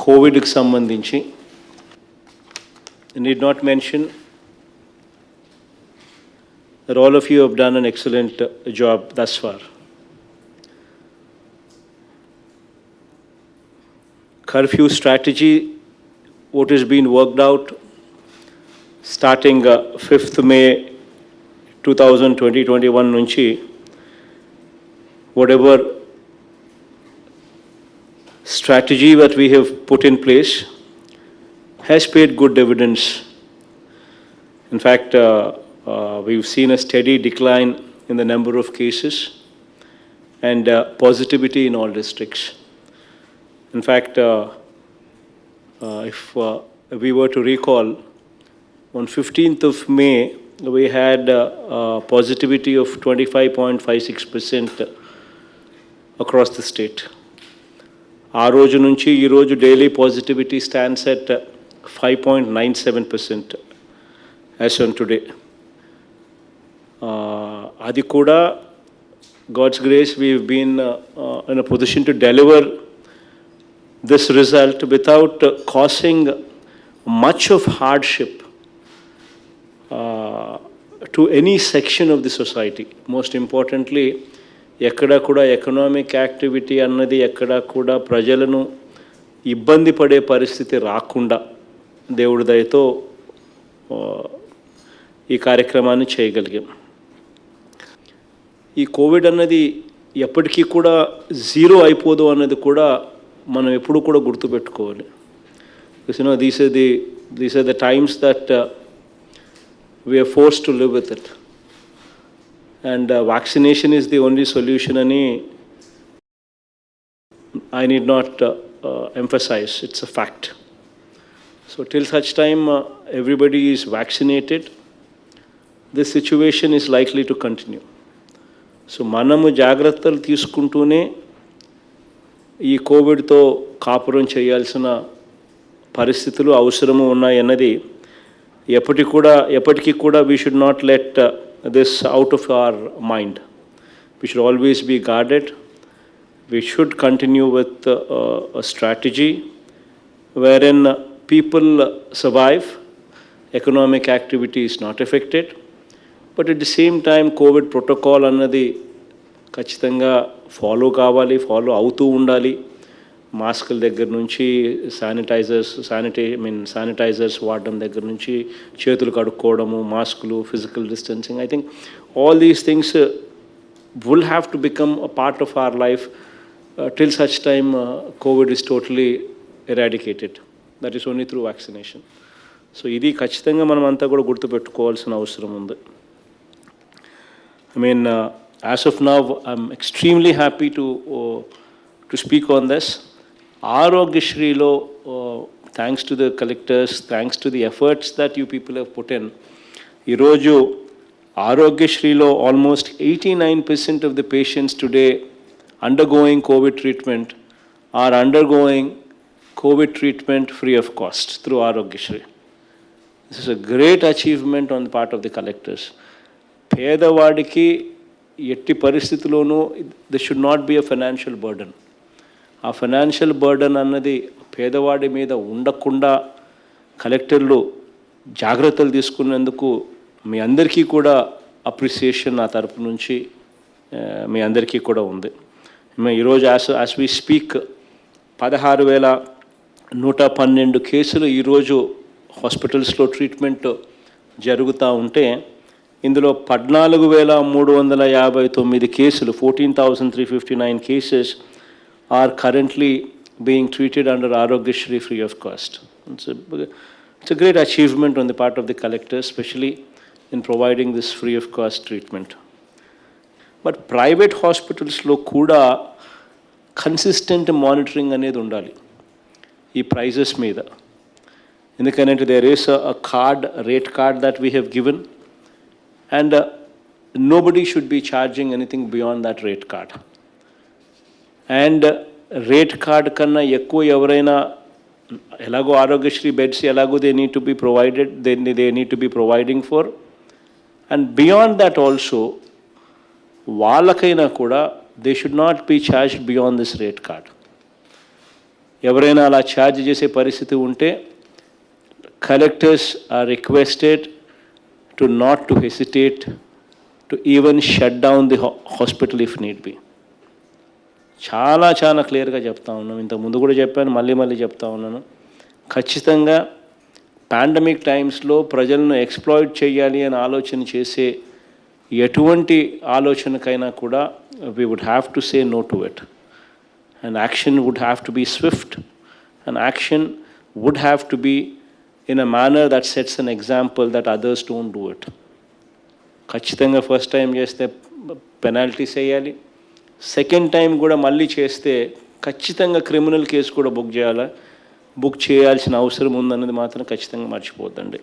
కోవిడ్కి సంబంధించి I need not mention that all of you have done an excellent job thus far. Curfew strategy, what has been worked out starting 5th May 2020-21 nunchi, whatever strategy that we have put in place has paid good dividends. In fact, we've seen a steady decline in the number of cases and positivity in all districts. In fact, if we were to recall, on 15th of May, we had positivity of 25.56% across the state. ఆ రోజు నుంచి ఈ రోజు daily positivity stands at 5.97% as on today. అది కూడా God's grace, we've been in a position to deliver this result without causing much of hardship to any section of the society. Most importantly, ఎక్కడా కూడా economic activity అన్నది ఎక్కడా కూడా ప్రజలను ఇబ్బంది పడే పరిస్థితి రాకుండా దేవుడి దయతో ఈ కార్యక్రమాన్ని చేయగలిగాం. ఈ కోవిడ్ అన్నది ఎప్పటికీ కూడా జీరో అయిపోదు అన్నది కూడా మనం ఎప్పుడు కూడా గుర్తుపెట్టుకోవాలి. These are the times that we are forced to live with it, and vaccination is the only solution ani I need not emphasize. It's a fact. So till such time everybody is vaccinated, this situation is likely to continue. So manamu జాగ్రత్తలు తీసుకుంటూనే ఈ కోవిడ్తో కాపురం చేయాల్సిన పరిస్థితులు అవసరము ఉన్నాయన్నది ఎప్పటికీ కూడా we should not let this out of our mind. We should always be guarded. We should continue with a strategy wherein people survive, economic activity is not affected, but at the same time COVID protocol annadi ఖచ్చితంగా follow అవుతూ ఉండాలి. మాస్కుల దగ్గర నుంచి sanitizers వాడడం దగ్గర నుంచి చేతులు కడుక్కోవడము, మాస్కులు, physical distancing, I think all these things will have to become a part of our life till such time Covid is totally eradicated. That is only through vaccination. So ఇది ఖచ్చితంగా మనం అంతా కూడా గుర్తుపెట్టుకోవాల్సిన అవసరం ఉంది. As of now, I'm extremely happy to speak on this. Aarogyashree-lo, thanks to the collectors, thanks to the efforts that you people have put in, ee roju Aarogyashree-lo almost 89% of the patients today undergoing COVID treatment are undergoing COVID treatment free of cost through Aarogyashree. This is a great achievement on the part of the collectors. పేదవాడికి ఎట్టి పరిస్థితుల్లోనూ this should not be a financial burden. ఆ financial burden అన్నది పేదవాడి మీద ఉండకుండా కలెక్టర్లు జాగ్రత్తలు తీసుకున్నందుకు మీ అందరికీ కూడా అప్రిసియేషన్ నా తరపు నుంచి మీ అందరికీ కూడా ఉంది. ఈరోజు యాజ్ వి స్పీక్ 16,112 కేసులు ఈరోజు హాస్పిటల్స్లో ట్రీట్మెంట్ జరుగుతూ ఉంటే ఇందులో 14,359 కేసులు, 14,359 cases are currently being treated under Aarogyashree free of cost. It's a great achievement on the part of the collectors, especially in providing this free of cost treatment. But private hospitals lo kuda consistent monitoring anedi undali ee prices meeda. Endukante there is a rate card that we have given, and nobody should be charging anything beyond that rate card. And rate card kanna ekku evaraina elago Aarogyashree beds elago they need to be provided, they need to be providing for, and beyond that also వాళ్ళకైనా కూడా they should not be charged beyond this rate card. ఎవరైనా అలా charge చేసే పరిస్థితి ఉంటే collectors are requested to not to hesitate to even shut down the hospital if need be. చాలా చాలా క్లియర్గా చెప్తా ఉన్నాను. ఇంతకుముందు కూడా చెప్పాను, మళ్ళీ చెప్తా ఉన్నాను. ఖచ్చితంగా పాండమిక్ టైమ్స్లో ప్రజలను ఎక్స్ప్లాయిట్ చేయాలి అని ఆలోచన చేసే ఎటువంటి ఆలోచనకైనా కూడా we would have to say no to it. And action would have to be swift. And action would have to be in a manner that sets an example that others don't do it. ఖచ్చితంగా first time చేస్తే penalties వేయాలి. Second time కూడా మళ్ళీ చేస్తే ఖచ్చితంగా criminal case కూడా book చేయాల్సిన అవసరం ఉందన్నది మాత్రం ఖచ్చితంగా మర్చిపోద్దండి.